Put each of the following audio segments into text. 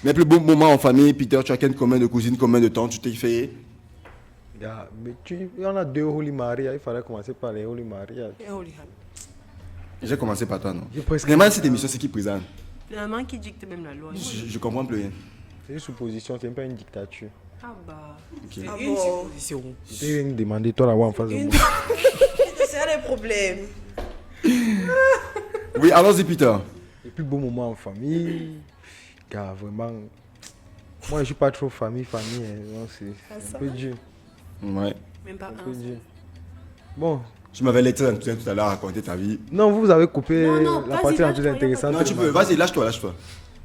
Mais plus beau moment en famille, Peter, tu as combien de cousines, combien de temps tu t'es fait? Mais il y en a 2 Holy Maria, il fallait commencer par les Holy Maria. J'ai commencé par toi, non? Presque... Vraiment, cette émission, c'est qui présente? La maman qui dicte même la loi. Je comprends plus rien. C'est une supposition, c'est pas une dictature. Ah bah, Okay. c'est une supposition. Je t'ai demandé, toi, là-bas en face de moi. C'est un des problèmes. Oui, allons-y, Peter. Les plus beaux moments en famille, car vraiment, moi je suis pas trop famille, hein, donc c'est un peu dur. Ouais. Même pas Un un. peu dur. Bon, Tu m'avais laissé tout à l'heure raconter ta vie. non, vous avez coupé Non, la vas-y, partie la lâche-toi, plus intéressante. Non, tu peux, vas-y, lâche-toi.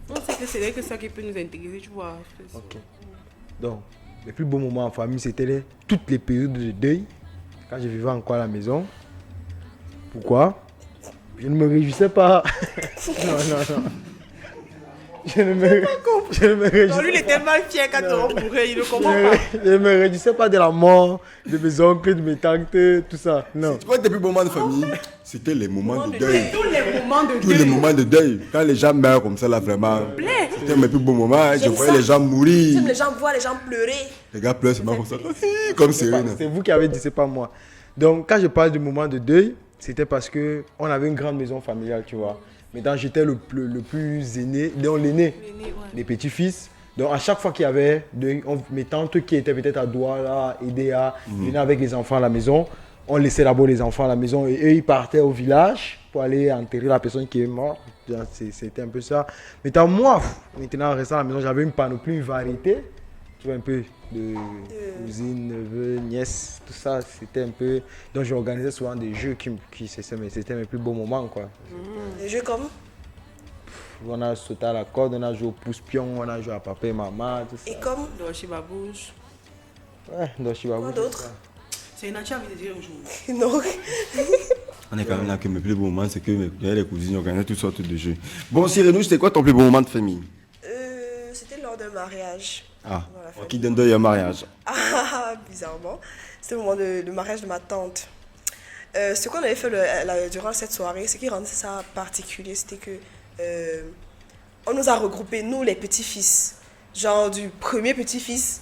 Non, c'est que c'est vrai que ça qui peut nous intéresser, tu vois. Ok. Donc, les plus beaux moments en famille, c'était toutes les périodes de deuil, quand je vivais encore à la maison. Pourquoi? Je ne me réjouissais pas. Non. Je ne me réjouissais Non, lui, il est tellement fier quand on mourrait, il ne comprend pas. Je ne me réjouissais pas de la mort de mes oncles, de mes tantes, tout ça. Non. Tu vois, tes plus beaux moments de famille, c'était les moments de deuil. Tous les moments de Tous les moments de deuil. Quand les gens meurent comme ça, là, vraiment. C'était mes plus beaux moments. Je J'aime voyais ça. les gens mourir. J'aime les gens voir les gens pleurer. Les gars pleurent seulement comme ça. Comme Cyril. C'est vous qui avez dit, c'est pas moi. Donc, quand je parle du moment de deuil, c'était parce qu'on avait une grande maison familiale, tu vois. Maintenant, j'étais le plus aîné, donc l'aîné des petits-fils. Donc, à chaque fois qu'il y avait mes tantes qui étaient peut-être à Douala, Edea, venaient avec les enfants à la maison, on laissait d'abord les enfants à la maison et eux, ils partaient au village pour aller enterrer la personne qui est morte. C'était un peu ça. Maintenant, moi, maintenant, en restant à la maison, j'avais une panoplie, une variété. Tu vois, un peu de cousines, neveux, nièces, tout ça, c'était un peu... Donc j'organisais souvent des jeux c'était mes plus beaux moments, quoi. Des jeux comme On a sauté à la corde, on a joué au pouce-pion, on a joué à papa et maman, tout ça. et comme Doshi Babouche. Ouais, donc je suis pas quoi d'autre? C'est une nature à dire un jour. Non. On est quand même là que mes plus beaux moments, c'est que les cousines organisaient toutes sortes de jeux. Bon, Cyril, c'était quoi ton plus beau moment de famille? C'était lors d'un mariage. Ah, Dans la famille. qui donne deuil à un mariage. Ah, bizarrement. C'était le moment de mariage de ma tante. Ce qu'on avait fait durant cette soirée, ce qui rendait ça particulier, c'était que on nous a regroupés, nous les petits-fils, genre du premier petit-fils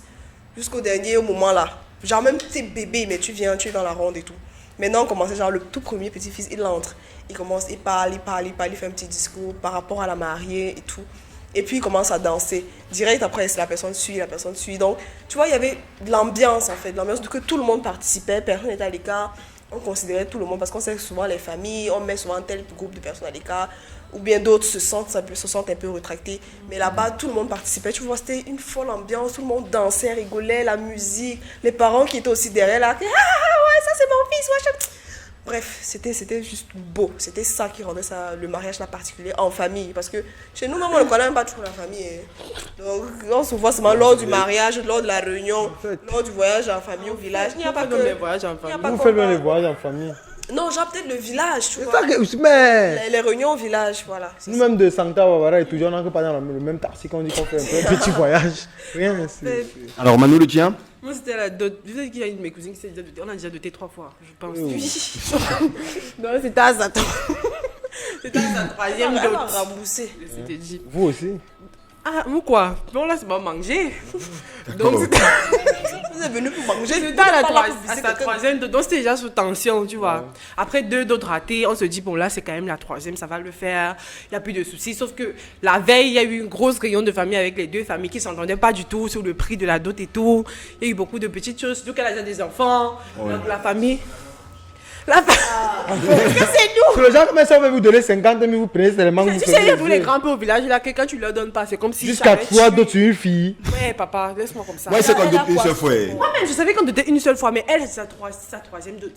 jusqu'au dernier au moment là. Genre même t'es bébé, mais tu es dans la ronde et tout. Maintenant on commençait genre le tout premier petit-fils, il entre, il commence, il parle, il fait un petit discours par rapport à la mariée et tout. Et puis il commence à danser. Direct après, la personne suit. Donc, tu vois, il y avait de l'ambiance en fait, de l'ambiance que tout le monde participait, personne n'était à l'écart. On considérait tout le monde parce qu'on sait que souvent les familles, on met souvent tel groupe de personnes à l'écart, ou bien d'autres se sentent un peu retractés. Mais là-bas, tout le monde participait. Tu vois, c'était une folle ambiance, tout le monde dansait, rigolait, la musique, les parents qui étaient aussi derrière là, ah ouais, ça c'est mon fils, ouais. Bref, c'était juste beau. C'était ça qui rendait ça, le mariage là particulier en famille. Parce que chez nous, même, on ne connaît même pas toujours la famille. Donc, on se voit seulement lors du mariage, lors de la réunion, lors du voyage en famille au village. Il n'y a pas que les voyages en famille. Vous faites bien les voyages en famille. Non, genre peut-être le village, tu C'est vois. ça que... Mais... Les réunions au village, voilà. c'est ça. Nous-mêmes de Santa Barbara et toujours, on n'a que pas dans le même taxi qu'on dit qu'on fait un petit voyage. Rien, c'est... Alors, Manu, le tien? Moi, c'était la dot. Je sais qu'il y a une de mes cousines qui s'est déjà dotée. On a déjà doté 3 fois, je pense. Oui. Non, c'était à sa C'était à sa troisième Elle dot. va rembourser. C'était dit. Vous aussi? Ah, moi quoi? Bon, là, c'est pas manger. Donc, c'était Vous êtes venu pour manger. c'était à Pas là pour sa visiter quelqu'un. troisième dot. Donc, c'était déjà sous tension, tu vois. Après 2 d'autres ratés, on se dit, bon, là, c'est quand même la troisième, ça va le faire. Il n'y a plus de soucis. Sauf que la veille, il y a eu une grosse réunion de famille avec les 2 familles qui ne s'entendaient pas du tout sur le prix de la dot et tout. Il y a eu beaucoup de petites choses, surtout qu'elle a déjà des enfants. Donc, la famille. Parce que c'est nous! Sur les gens, comme ça, on va vous donner 50 000, vous prenez seulement. Tu sais, il y a tous les grands peu au village là, que quand tu leur donnes pas, c'est comme si. Jusqu'à j'avais 3 tué. d'autres sur une fille. Ouais, papa, laisse-moi comme ça. Moi, c'est qu'on Elle a depuis une quoi? seule fois. Moi-même, je savais qu'on était une seule fois, mais elle, c'est sa troisième dot.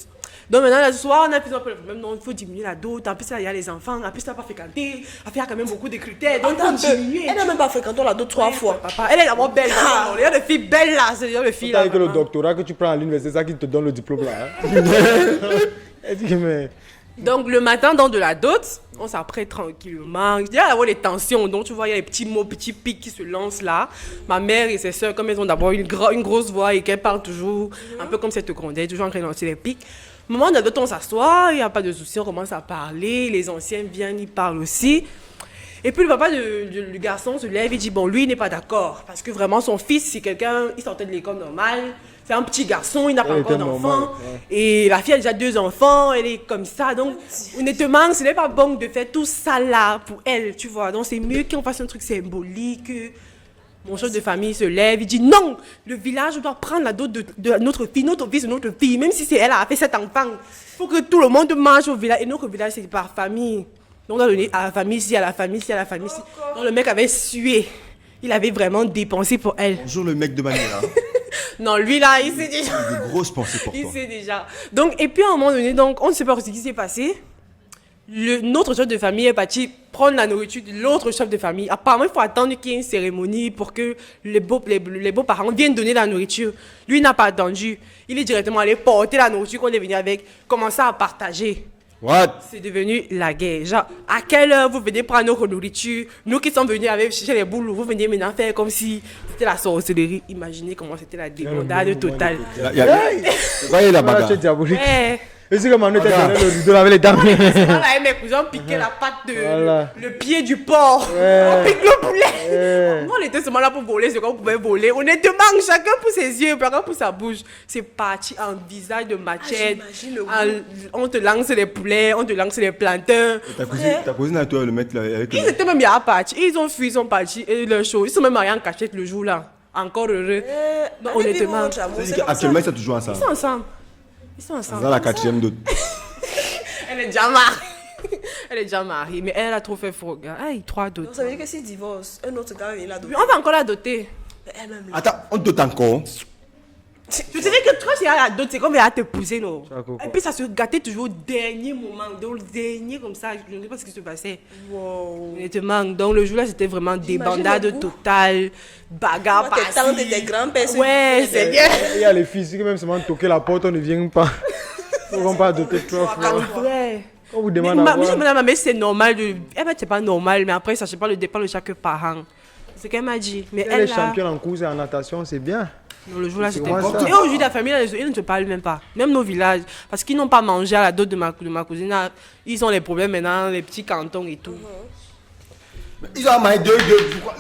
Donc maintenant, là, ce soir, on a plus un peu le problème. Non, il faut diminuer la dot. En plus, là, il y a les enfants. En plus, tu n'as pas fréquenté. Il y a quand même beaucoup de critères. Donc, il faut diminuer. Elle n'a même pas fréquenté la d'autres 3 fois. Papa, elle est d'abord belle. Il y a des filles belles là. C'est des filles là. Avec le vraiment. doctorat que tu prends à l'université, c'est ça qui te donne le diplôme là. Hein? Elle dit que mais... Donc le matin, dans de la dot, on s'apprête tranquillement. Il y a d'abord les tensions. Donc tu vois, il y a les petits mots, petits pics qui se lancent là. Ma mère et ses soeurs, comme elles ont d'abord une grosse voix et qu'elles parlent toujours, un peu comme cette grondette, toujours en train de lancer les pics. Au moment de la dot, on s'assoit, il n'y a pas de souci, on commence à parler. Les anciens viennent, ils parlent aussi. Et puis le papa du garçon se lève et dit, bon, lui, il n'est pas d'accord. Parce que vraiment, son fils, c'est quelqu'un, il sortait de l'école normale. C'est un petit garçon, il n'a pas encore d'enfant. Et la fille a déjà 2 enfants, elle est comme ça. Donc, honnêtement, ce n'est pas bon de faire tout ça là pour elle, tu vois. Donc, c'est mieux qu'on fasse un truc symbolique. Mon chef de famille se lève, il dit non, le village doit prendre la dot de notre fille, notre fils, notre fille, même si c'est elle a fait 7 enfants. Il faut que tout le monde mange au village. Et notre village, c'est par famille. Donc, on doit donner à la famille ci, à la famille ci, à la famille ci. Donc, le mec avait sué. Il avait vraiment dépensé pour elle. Bonjour le mec de Manila. Non, lui là, il sait déjà. Il a de grosses pensées pour Il toi. sait déjà. Donc, et puis à un moment donné, donc, on ne sait pas ce qui s'est passé. Notre chef de famille est parti prendre la nourriture de l'autre chef de famille. Apparemment, il faut attendre qu'il y ait une cérémonie pour que les beaux-parents viennent donner la nourriture. Lui n'a pas attendu. Il est directement allé porter la nourriture qu'on est venu avec, commencer à partager. What? C'est devenu la guerre. Genre, à quelle heure vous venez prendre notre nourriture? Nous qui sommes venus avec chercher les boules, vous venez maintenant faire comme si c'était la sorcellerie. Imaginez comment c'était la débandade totale. Il y a la bagarre. C'est diabolique. Ouais. Et c'est comme on était derrière le rideau avec les dames. Voilà, et mes cousins piquaient la patte de Voilà. le pied du porc. Ouais. On pique le poulet. Ouais. Nous, on était seulement là pour voler ce qu'on pouvait voler. Honnêtement, chacun pour ses yeux, chacun pour sa bouche. C'est parti en visage de machette. j'imagine le goût. On te lance les poulets, on te lance les plantains. Ta cousine à toi, le mec là, avec Ils étaient même bien partis. Ils ont fui, ils sont partis. Et leur show, ils sont même mariés en cachette le jour-là. Encore heureux. Donc, honnêtement, Actuellement, ils sont toujours ensemble. ils sont ensemble. Ils sont ensemble. C'est la 4e dot. Elle est déjà mariée. Elle est déjà mariée, mais elle a trop fait faux, gars. Aïe, 3 dots. Donc ça veut dire que s'il divorce, un autre gars vient là-dedans. On va encore la doter. Elle-même là. Attends, on dote encore. Tu sais que quand c'est à la dot, c'est comme elle a te pousser, non? Chaco. Et puis ça se gâtait toujours au dernier moment. Donc le dernier comme ça, je ne sais pas ce qui se passait. Wow. Honnêtement, donc le jour-là, c'était vraiment J'imagine le débandade goût. totale, bagarre Tes tantes et par-ci. tes grands-pères. Ouais, c'est bien. Il y a les filles, si même seulement toquer la porte, on ne vient pas. On ne va pas doter trop. En vrai. On vous Mais demande à voir. madame, mais c'est normal. Eh ben, c'est pas normal, mais après, ça, je sais pas le dépend de chaque parent. C'est ce qu'elle m'a dit. Mais Elle est elle, là, championne en course et en natation, c'est bien. non, le jour-là, C'est c'était vraiment important. ça. Et aujourd'hui, la famille, ils ne se parlent même pas. Même nos villages. Parce qu'ils n'ont pas mangé à la dot de ma cousine. Là, ils ont les problèmes maintenant, les petits cantons et tout. Ils ont marié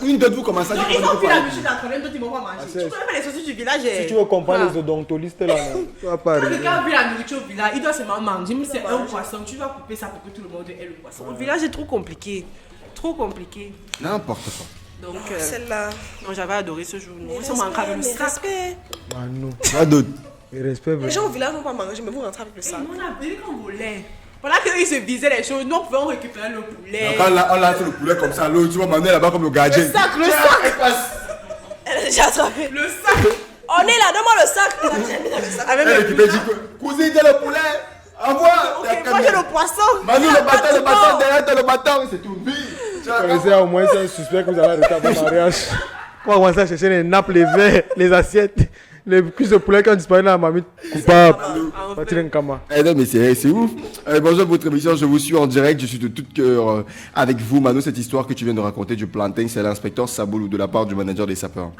une de vous commence à dire Ils qu'on ont peut pris la pas. musique d'entraînement, d'autres ils vont pas manger. c'est- Tu connais pas les saucisses du village? Si tu veux comprendre Voilà. les odontolistes là, non, tu vas pas Quand arriver. quelqu'un a vu la nourriture au village, il doit seulement manger. Mais c'est un poisson, tu vas couper ça pour que tout le monde ait le poisson. Au village, c'est trop compliqué. Trop compliqué. N'importe quoi. Donc, Celle-là. non, j'avais adoré ce jour. Ils sont manqués avec le sac. Respect. Manu, Pas d'autre. et respect. Les gens au village n'ont pas mangé, mais vous rentrez avec le sac. On a payé qu'on volait. Pendant qu'ils se visaient les choses, nous on pouvait en récupérer le poulet. Quand on lance le poulet comme ça, l'autre, tu vas m'amener là-bas comme le gardien. Le sac. Elle a déjà attrapé. Le sac. On est là, donne-moi le sac. Elle a déjà mis dans le sac. Avec Elle le récupère, dit cousine, t'as le poulet. Envoie. Ok, moi j'ai le poisson. Manu, le bâton, derrière, t'as le bâton, c'est tout. Oui. Connaissez au moins c'est un suspect que vous allez arrêter avant le mariage. On va commencer à chercher les nappes, les verres, les assiettes, les cuisses de poulet qui ont disparu dans la marmite. Coupable. On va tirer un kama. Eh non, mais c'est ouf. Bonjour votre émission, je vous suis en direct, je suis de tout cœur avec vous. Manu, cette histoire que tu viens de raconter du plantain, c'est l'inspecteur Saboulou de la part du manager des sapeurs.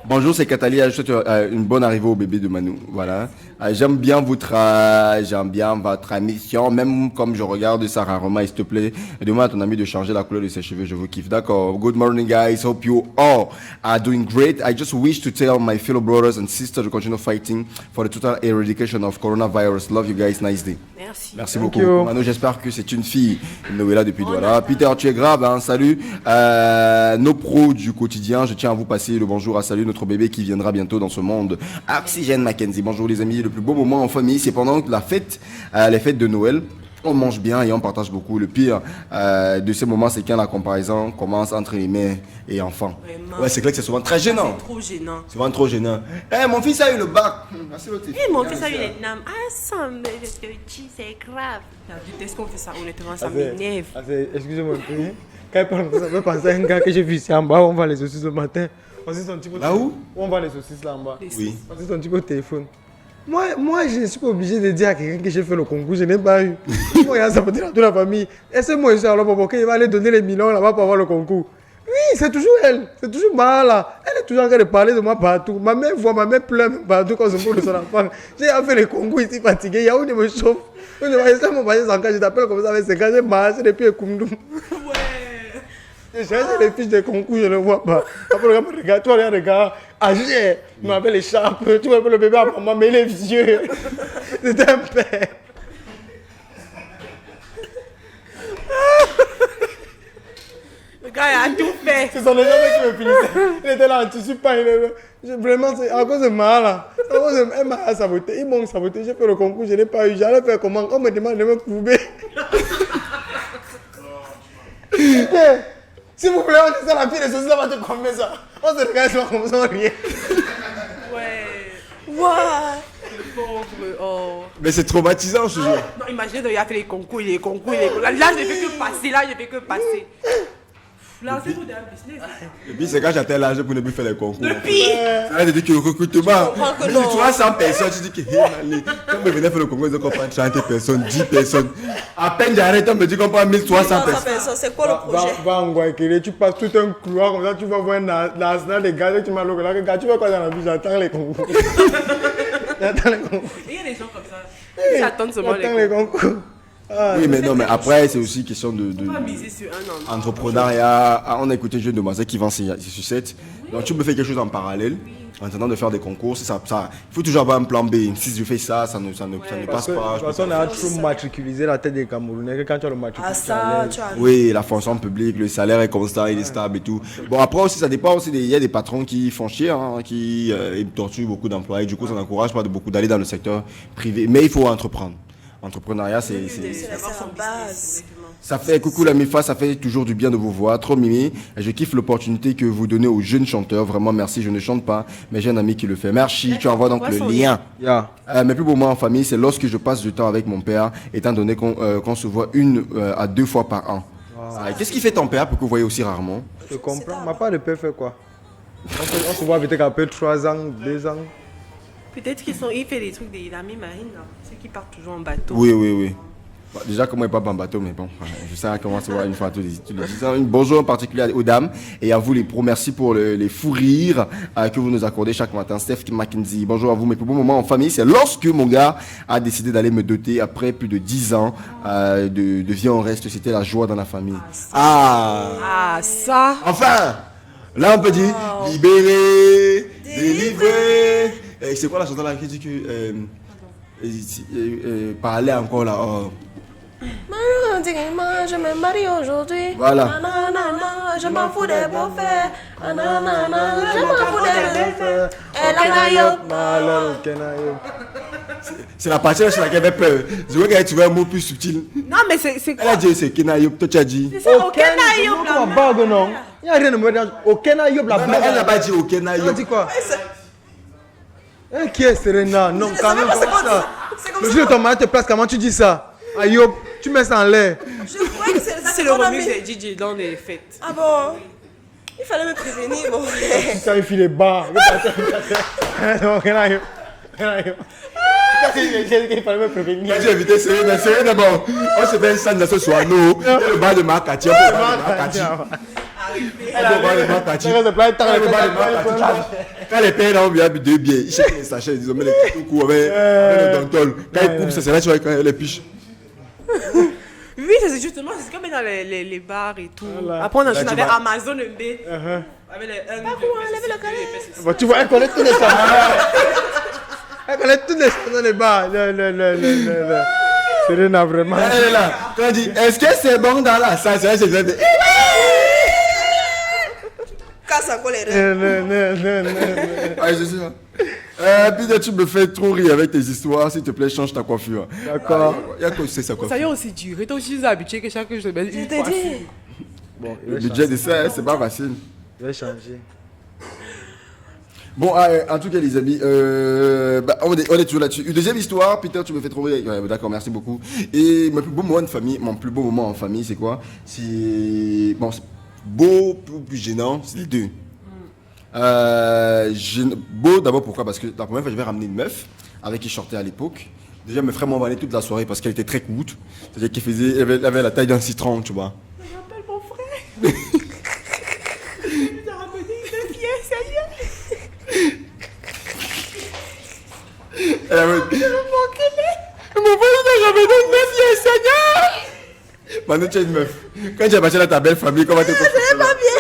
Bonjour, c'est Cathalie, je souhaite une bonne arrivée au bébé de Manu. Voilà. J'aime bien votre mission, même comme je regarde ça rarement, s'il te plaît. Demande à ton ami de changer la couleur de ses cheveux, je vous kiffe. D'accord. Good morning, guys. Hope you all are doing great. I just wish to tell my fellow brothers and sisters to continue fighting for the total eradication of coronavirus. Love you guys. Nice day. Merci. Merci Thank beaucoup. you. Manu, j'espère que c'est une fille. Noëlla depuis Douala. Peter, tu es grave, hein. Salut. Nos pros du quotidien, je tiens à vous passer le bonjour à salut notre bébé qui viendra bientôt dans ce monde. Oxygène Mackenzie. Bonjour les amis. Le plus beau moment en famille, c'est pendant la fête, les fêtes de Noël. On mange bien et on partage beaucoup. Le pire de ces moments, c'est quand la comparaison commence entre les mères et enfants. Vraiment. Ouais, c'est clair que c'est souvent très gênant. C'est trop gênant. C'est vraiment trop gênant. Eh, mon fils a eu le bac. Merci, l'autre. Et mon fils a eu les names. Ah, ça me dit, c'est grave. La vitesse qu'on fait ça, honnêtement, ça m'énerve. Excusez-moi un peu. Quand il parle comme ça, je peux penser à un gars que j'ai vu ici en bas, on vend les saucisses le matin. On sait son type au Là où? On vend les saucisses là en bas. Oui. On sait son type au téléphone. Moi, je ne suis pas obligé de dire à quelqu'un que j'ai fait le concours, je n'ai pas eu. Moi, il y a ça peut dire à toute la famille. Et c'est moi, je suis alors, papa, il va aller donner les millions là-bas pour avoir le concours. Oui, c'est toujours elle. C'est toujours moi là. Elle est toujours en train de parler de moi partout. Ma mère voit, ma mère pleure partout quand je me de son enfant. J'ai fait les concours ici fatigué. Il y a où il me chauffe. Je t'appelle comme ça avec ses gars. J'ai marché depuis Koumdoum. Ouais. J'ai cherché les fiches de concours, je ne vois pas. Après, le gars me regarde, toi, regarde. Agir. Il m'appelle l'écharpe. Tu m'appelles le bébé à maman, mais il est vieux. C'est un père. Le gars il a tout fait. Ce sont les gens qui me finissaient. Il était là, tu suis pas. Vraiment, c'est à cause de moi là. À cause de elle m'a saboté. Ils m'ont saboté. J'ai fait le concours, je n'ai pas eu. J'allais faire comment? On me demande de me prouver. S'il vous plaît, on dit ça, la fille de ceci, ça va te combien ça? On se regarde comme ça, rien. Ouais. Waouh. Le pauvre. Oh. Mais c'est traumatisant, je te jure. Non, imaginez, il a fait les concours. Là, je ne fais que passer. Lancez-vous dans un business. Et puis c'est quand j'atteins l'âge pour ne plus faire les concours. Le pire. Ça veut dire que le recrutement, que tu non. vois 100 personnes, tu dis que hey, allez, quand je venais faire le concours, ils ont compris 30 personnes, 10 personnes. À peine j'arrête, on me dit qu'on prend 1300 personnes. C'est quoi le projet? Va en Guayaquil, tu passes tout un couloir comme ça, tu vas voir l'arsenal des gars, tu m'as le gars, tu vas quoi dans la vie, j'attends les concours. J'attends les concours. Il y a des gens comme ça. Ils attendent seulement J'attends les les concours. Ah, Oui, mais non, mais après, c'est aussi question de concours. Pas miser sur un an. entrepreneuriat. Ah, on a écouté Jeune Demoiselle qui vend ses sucettes. Donc, tu peux faire quelque chose en parallèle, en tentant de faire des concours. Il faut toujours avoir un plan B. Si je fais ça, ça ne passe parce que, de pas. toute façon, on a trop matriculisé la tête des Camerounais. Que quand tu as le matricule, Ah, tu ça, enlèves. tu as. Oui, la fonction publique, le salaire est constant, il est stable et tout. Bon, après aussi, ça dépend aussi. Il y a des patrons qui font chier, hein, qui ils torturent beaucoup d'employés. Du coup, ça n'encourage pas beaucoup d'aller dans le secteur privé. Mais il faut entreprendre. Entrepreneuriat, C'est la base. ça fait coucou la MIFA, ça fait toujours du bien de vous voir. Trop mimi. Et je kiffe l'opportunité que vous donnez aux jeunes chanteurs. Vraiment, merci. Je ne chante pas, mais j'ai un ami qui le fait. Merci. Tu envoies donc le lien. Yeah. Mes plus beaux moments en famille, c'est lorsque je passe du temps avec mon père, étant donné qu'on se voit 1 à 2 fois par an. Ah, qu'est-ce qui fait ton père pour que vous voyez aussi rarement? Je comprends. Ma part de père fait quoi? On se voit peut-être après 3 ans, 2 ans. Peut-être qu'il fait des trucs des amis marines, là. Ceux qui partent toujours en bateau. Oui. Bon, déjà, comment il part en bateau, mais bon, je sais comment se voir une fois tous les 10 ans. Une bonjour en particulier aux dames et à vous les pros. Merci pour les fous rires que vous nous accordez chaque matin. Steph Mackenzie, bonjour à vous. Mes plus beaux moments en famille, c'est lorsque mon gars a décidé d'aller me doter après plus de 10 ans de vie en reste. C'était la joie dans la famille. Ah, ça. Enfin, là on peut dire libéré, délivré. C'est quoi la chanson là qui dit que parler encore là? Je me marie aujourd'hui. Voilà. Nanana, je m'en fous des beaux-frères. Nanana, je m'en fous des beaux-frères. C'est la partie sur laquelle elle avait peur. Je veux qu'elle trouve un mot plus subtil. Non, mais c'est Elle quoi? a dit c'est Kenayop, toi tu as dit. C'est ça, aucun aïeul, La là. bague, non. Il n'y a rien de mélange. Aucun aïeul, la Mais bague. elle n'a pas dit au Elle a Kenayop. dit quoi? Qui est Serena? Non, Je quand savais même, pas, comment c'est ça? c'est comme Le ça. jour de ton mari te place, comment tu dis ça? Ayob, tu mets ça en l'air. Je croyais que C'est le remix de DJ dans les fêtes. Ah bon? Il fallait me prévenir, mon frère. Ça, il file les bas. Non, rien aïeul. Rien aïeul. Il fallait me prévenir. Quand j'ai invité Serena, Serena d'abord, on se fait un stand ce soir, nous. Il y a le bar de Marcati, on peut le bar de Marcati. On peut le bar de Marcati. Ça, c'est plein de temps, On peut le bar de elle Marcati. Quand les pères ont bien bu 2 bières, ils cherchent les sachets, ils ont mis les petits coups avec le dentol. Quand ils coupent, c'est là tu vois quand les piches. Oui, c'est justement, c'est comme dans les bars et tout. Voilà. Après, on Là, enchaîne tu avec vas- Amazon MB. Avec les 1, 2, Bon, tu vois, elle connaît tous les chansons. Elle connaît tous les chansons des bars. Serena, vraiment. Elle est là. Quand elle dit, est-ce que c'est bon dans la salle? C'est là que j'ai dit, Casse encore les rêves. ah, je suis là. Puis tu me fais trop rire avec tes histoires. S'il te plaît, change ta coiffure. D'accord. Il y a quoi c'est sa Ça y est coiffure? aussi duré. Toi aussi, tu es habitué que chaque jour, je mets Je une t'ai coiffure. dit. Bon, Le budget de ça, c'est pas facile. Je vais changer. Bon, en tout cas, les amis, on est toujours là-dessus. Une deuxième histoire, Peter, tu me fais trop rire. Ouais, d'accord, merci beaucoup. Et mon plus beau moment en famille, c'est quoi? C'est bon, c'est beau, plus gênant, c'est les deux. Beau d'abord pourquoi? Parce que la première fois, j'avais ramené une meuf avec qui je sortais à l'époque. Déjà, mes frères m'ont emballé toute la soirée parce qu'elle était très courte. C'est-à-dire qu'elle avait la taille d'un citron, tu vois. Je m'appelle mon frère. Pendant que tu es une meuf. Quand tu as passé là ta belle famille, comment tu te C'est pas bien.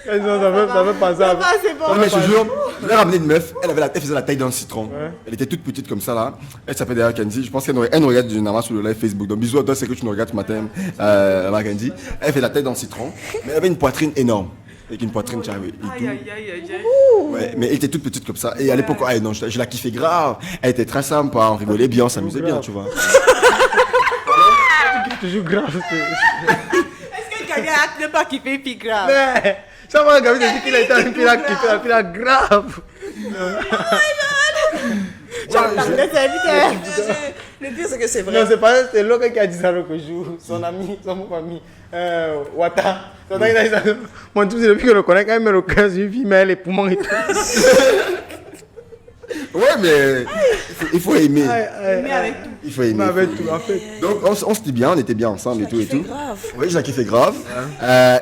Ça fait penser à... C'est bon. Non mais je te jure, j'ai ramené une meuf, elle faisait la taille d'un citron. Elle était toute petite comme ça là. Elle s'appelle d'ailleurs Kenzie. Je pense qu'elle nous regarde généralement sur le live Facebook. Donc bisous à toi, c'est que tu nous regardes ce matin, Mackenzie. Elle fait la taille d'un citron, mais elle avait une poitrine énorme. Avec une poitrine, tu avais. Ouais, mais elle était toute petite comme ça. Et à l'époque, non, je la kiffais grave. Elle était très sympa, on rigolait bien, on s'amusait bien, tu vois. Toujours grave. Est-ce que quelqu'un n'a pas kiffé puis grave? Mais, ça va, Gabi, te dit qu'il a été un pila kiffé, un pila grave. Le pire, c'est que c'est vrai. Non, c'est pas c'est l'autre qui a dit ça l'autre jour. Son ami, son ami, Wata. Son ami, il a dit ça. Mon tout, c'est depuis que je le connais, quand il me le cœur, j'ai vu, mais les poumons et tout. Ouais, mais il faut aimer. Mais avec tout. Il faut aimer. Mais avec tout, en fait. Donc on se dit bien, on était bien ensemble et tout et tout. Grave. Oui, je la kiffais grave.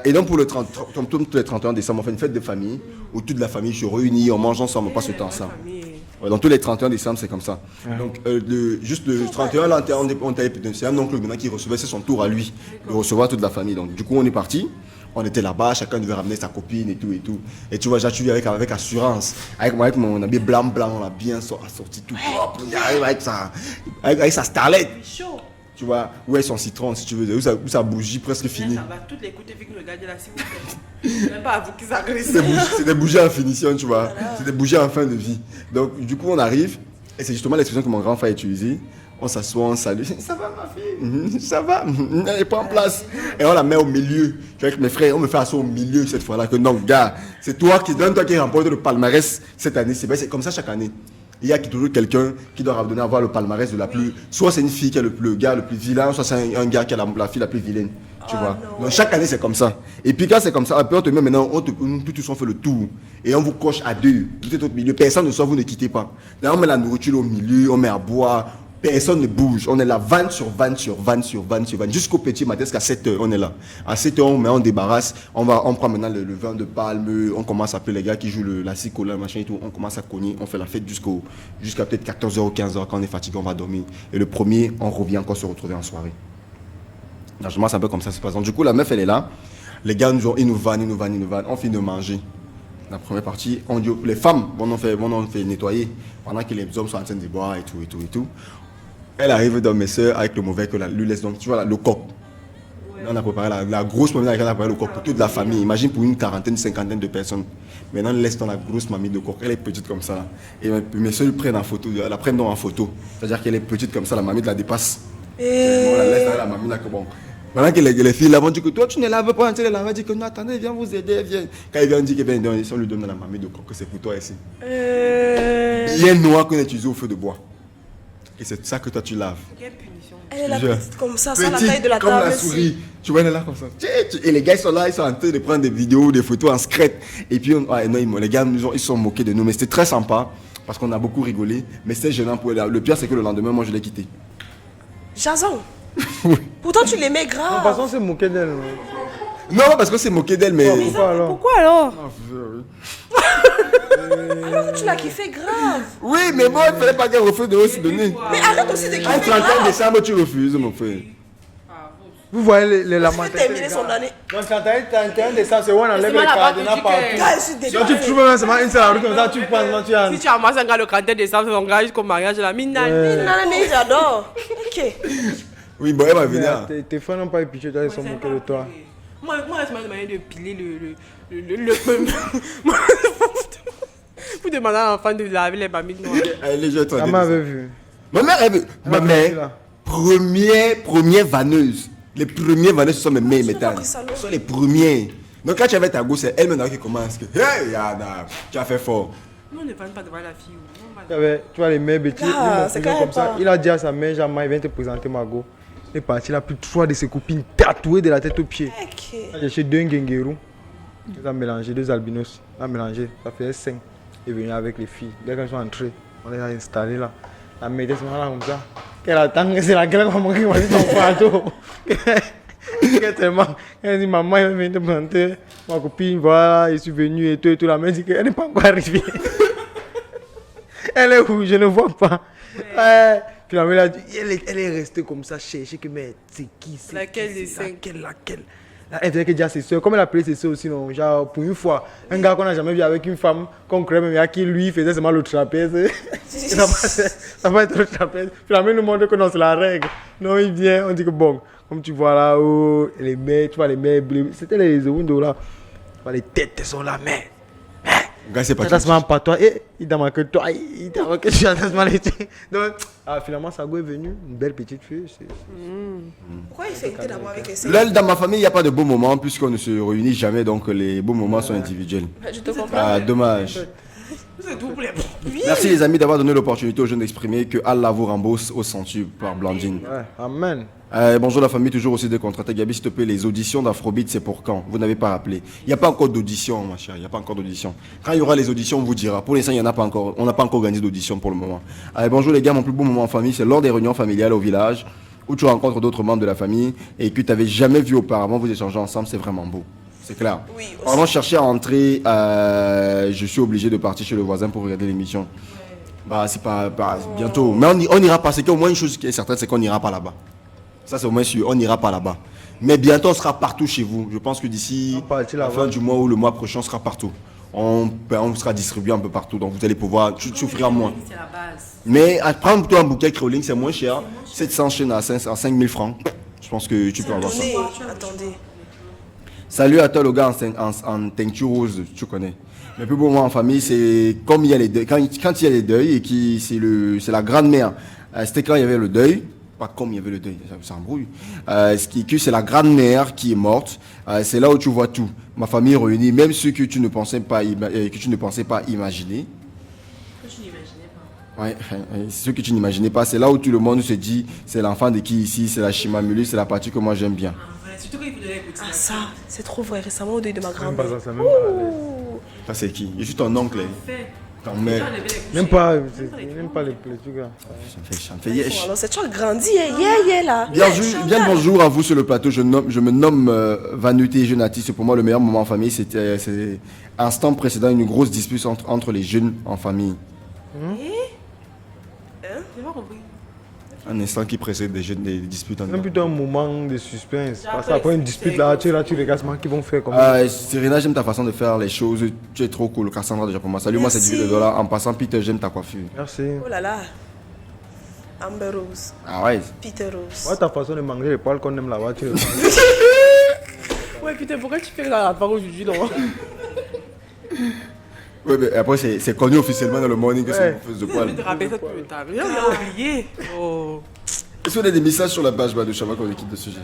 Et donc pour le 30, comme tous les 31 décembre, on fait une fête de famille où toute la famille se réunit, on mange ensemble, on passe le temps ensemble. Ouais, donc tous les 31 décembre, c'est comme ça. Donc juste le 31, là, on était c'est un oncle maintenant qui recevait, c'est son tour à lui de recevoir toute la famille. Donc du coup, on est parti. On était là-bas, chacun devait ramener sa copine et tout et tout. Et tu vois, j'ai suivi avec assurance. Avec mon habit blanc, on a bien sorti tout propre. Il arrive avec sa starlette. Chaud. Tu vois, où est son citron si tu veux, où sa bougie presque finie. Ça va, toutes les écoutez vu que nous regardez là, s'il vous plaît. Même pas à vous qui s'agressent. C'est des bougies en finition, tu vois. C'est des bougies en fin de vie. Donc, du coup, on arrive, et c'est justement l'expression que mon grand frère a utilisée. On s'assoit, on salue. Ça va, ma fille? Ça va? Elle prend place. Et on la met au milieu. Avec mes frères, on me fait asseoir au milieu cette fois-là. Que non, gars, c'est toi qui remporte le palmarès cette année. C'est comme ça chaque année. Il y a toujours quelqu'un qui doit redonner à voir le palmarès de la plus. Soit c'est une fille qui est le gars le plus vilain, soit c'est un gars qui est la fille la plus vilaine. Tu vois. Donc chaque année c'est comme ça. Et puis quand c'est comme ça, après on te met maintenant, tous on fait le tour. Et on vous coche à deux. Vous êtes au milieu. Personne ne sort, vous ne quittez pas. Là on met la nourriture au milieu, on met à boire. Personne ne bouge. On est là, vanne sur vanne sur vanne sur vanne sur vanne. Jusqu'au petit matin, jusqu'à 7h, on est là. À 7h, on débarrasse. On prend maintenant le vin de palme. On commence à appeler les gars qui jouent la cicola, machin et tout. On commence à cogner. On fait la fête jusqu'à peut-être 14h ou 15h. Quand on est fatigué, on va dormir. Et le premier, on revient encore se retrouver en soirée. Généralement, c'est un peu comme ça se passe. Donc, du coup, la meuf, elle est là. Les gars, ils nous vannent. On finit de manger. La première partie, on dit, les femmes vont fait nettoyer pendant que les hommes sont en train de boire et tout. Elle arrive dans mes soeurs avec le mauvais que lui laisse donc, tu vois, le coq. Ouais. On a préparé la grosse mamie avec laquelle on a préparé le coq pour toute la famille. Imagine pour une quarantaine, cinquantaine de personnes. Maintenant, on laisse dans la grosse mamie de coq. Elle est petite comme ça. Là. Et mes soeurs la prennent en photo. C'est-à-dire qu'elle est petite comme ça, la mamie la dépasse. On la laisse dans la mamie là que bon. Maintenant que les filles là vont dire que toi tu ne laves pas, elle va dire que non, attendez, viens vous aider, viens. Quand ils viennent dire que on lui donne dans la mamie de coq, que c'est pour toi ici. Bien noir qu'on a utilisé au feu de bois. Et c'est ça que toi tu laves. Quelle punition. Elle est là petite comme ça, sans la Petite taille de la comme table. la souris. Tu vois, elle est là comme ça. Et les gars ils sont là, ils sont en train de prendre des vidéos, des photos en secret. Et puis les gars ils sont moqués de nous, mais c'était très sympa parce qu'on a beaucoup rigolé. Mais c'est gênant pour elle. Le pire c'est que le lendemain, moi je l'ai quitté. Jason. Pourtant tu l'aimais grave. De toute façon, c'est moqué d'elle. Non, parce que c'est moqué d'elle, mais. Pourquoi alors? Alors que tu l'as kiffé grave. Oui, mais moi il fallait pas qu'elle refuse de se donner. Mais arrête aussi de En kiffer 31 grave. décembre, tu refuses, mon frère. Vous voyez les Tu lamentations. peux terminer son année. Donc, 31 décembre, c'est où on enlève les là-bas cadenas que tu partout. dis que- Gars, je suis Donc, désolée. tu trouves même seulement une seule rue comme ça, tu penses, tu as. Si tu amasses un gars le 31 décembre, c'est ton gars jusqu'au mariage de la mine. Non, j'adore. Ok. Oui, bon, elle va venir. Tes frères n'ont pas eu pitié, ils sont moqués de toi. Moi, c'est ma manière de piler le Vous demandez à l'enfant de laver les mamies noires. Allez, je vais te Ma mère avait vu. Ma mère, ma mère, première vanneuse. Les premières vanneuses, ce sont mes mères et mes tantes. Ce sont les premiers. Donc quand tu avais ta go, c'est elle maintenant qui commence. Hey, Yana, tu as fait fort. Nous, on ne vanne pas devant la fille. Tu vois les mères bêtises, Ah, c'est ils quand m'ont même comme ça. pas. Il a dit à sa mère, Jamal, viens te présenter Margot. Il est parti, il a pris 3 de ses copines tatouées de la tête aux pieds. Ok. Il a cherché 2 Ngengeru. Il a mélangé 2 albinos. Il a mélangé, ça fait 5. Il est venu avec les filles. Dès qu'elles sont entrées, on les a installées là. La mère était là comme ça. Qu'elle attend, c'est la gueule comme qui m'a dit ton fardeau. Elle dit, maman, elle vient te présenter. Ma copine, voilà, je suis venu et tout. La mère dit qu'elle n'est pas encore arrivée. Elle est où? Je ne vois pas. Finalement, elle est restée comme ça, chercher que, mais c'est qui c'est Laquelle qui, des c'est cinq? laquelle Là, elle faisait que déjà ses soeurs, comme elle appelait ses soeurs aussi, non, genre pour une fois, un gars qu'on n'a jamais vu avec une femme, qu'on croyait même à qui lui faisait seulement le trapèze. Ça va être le trapèze. Finalement, il nous montre que non, c'est la règle. Non, il vient, on dit que bon, comme tu vois là, oh, les mères, tu vois les mères, c'était les windows là. Tu vois, les têtes sont là, mais. Gars, c'est pas Ça se met pas toi, et il t'a marqué toi, il t'a marqué toi, ça se met les têtes. Donc, finalement, Sago est venu, une belle petite fille. Pourquoi il fait été d'abord avec les 5? Là, dans ma famille, il n'y a pas de beaux moments puisqu'on ne se réunit jamais, donc les beaux moments sont individuels. Je te comprends. Ah, dommage. C'est tout pour les... Merci les amis d'avoir donné l'opportunité aux jeunes d'exprimer que Allah vous rembourse au centuple par Blandine. Ouais, amen. Bonjour la famille, toujours aussi décontractée. Gabi, s'il te plaît, les auditions d'Afrobeat, c'est pour quand? Vous n'avez pas rappelé. Il n'y a pas encore d'audition, ma chère, il n'y a pas encore d'audition. Quand il y aura les auditions, on vous dira. Pour l'instant, il n'y en a pas encore. On n'a pas encore organisé d'audition pour le moment. Bonjour les gars, mon plus beau moment en famille, c'est lors des réunions familiales au village, où tu rencontres d'autres membres de la famille et que tu n'avais jamais vu auparavant, vous échangez ensemble, c'est vraiment beau. C'est clair. Oui, aussi. Pendant chercher à entrer, je suis obligé de partir chez le voisin pour regarder l'émission. Bah, c'est pas bientôt. Mais on ira pas. C'est qu'au moins une chose qui est certaine, c'est qu'on n'ira pas là-bas. Ça, c'est au moins sûr. On n'ira pas là-bas. Mais bientôt, on sera partout chez vous. Je pense que d'ici la fin du mois ou le mois prochain, on sera partout. On sera distribué un peu partout. Donc, vous allez pouvoir souffrir moins. C'est la base. Mais prendre-toi un bouquet Créoling, c'est moins cher. 700 chaînes à 5000 francs. Je pense que tu peux avoir ça. Attendez. Salut à toi le gars en teinture rose, tu connais. Mais plus beau moment en famille, c'est comme il y a les deuils. Quand il y a les deuils et qui c'est la grand-mère. C'était quand il y avait le deuil, pas comme il y avait le deuil, ça embrouille. C'est la grand-mère qui est morte. C'est là où tu vois tout. Ma famille réunie, même ceux que tu ne pensais pas imaginer. Que je n'imaginais pas. Ouais, ceux que tu n'imaginais pas, c'est là où tout le monde se dit, c'est l'enfant de qui ici, c'est la Chimamulu, c'est la partie que moi j'aime bien. Surtout quand il faudrait écouter. Ah ça, c'est trop vrai. Récemment au deuil de ma Même grand-mère. pas ça, même pas. Ça c'est qui? Je suis ton oncle. Ton mère. Même pas les trucs là. Ça me fait yesh. Alors c'est toi grandi, là. Bien le bonjour à vous sur le plateau. Je me nomme Vanuté, jeune artiste. Pour moi, le meilleur moment en famille, c'est instant précédent une grosse dispute entre les jeunes en famille. J'ai pas compris. Un instant qui précède des disputes en C'est plutôt un moment de suspense. Après, Parce qu'après une dispute là, tu regardes ce qu'ils vont faire comme Serena, j'aime ta façon de faire les choses. Tu es trop cool. Cassandra, déjà pour moi. Salut, moi c'est Merci. 10 $. En passant, Peter, j'aime ta coiffure. Merci. Oh là là. Amber Rose. Ah ouais. Peter Rose. Ouais, ta façon de manger les poils qu'on aime là-bas, tu le Ouais, putain, pourquoi tu fais la part aujourd'hui, non? Ouais, mais après, c'est connu officiellement dans le morning que c'est une fausse de Je poil. vais te rappeler ça plus tard. J'ai oublié. Oh. Est-ce qu'on a des messages sur la page de Chama qu'on quitte de ce sujet?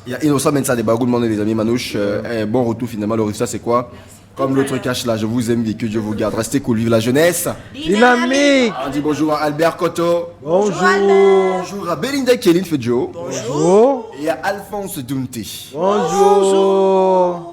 Il y a Innocent Mensa des Bagou demandé les amis Manouche. Bon retour finalement, le résultat c'est quoi? Comme l'autre cache là, je vous aime et que Dieu vous garde. Restez cool, vive la jeunesse. Dynamique. On dit bonjour à Albert Cotto. Bonjour. Bonjour à Belinda Kelly Fedjo. Bonjour. Et à Alphonse Dunte. Bonjour.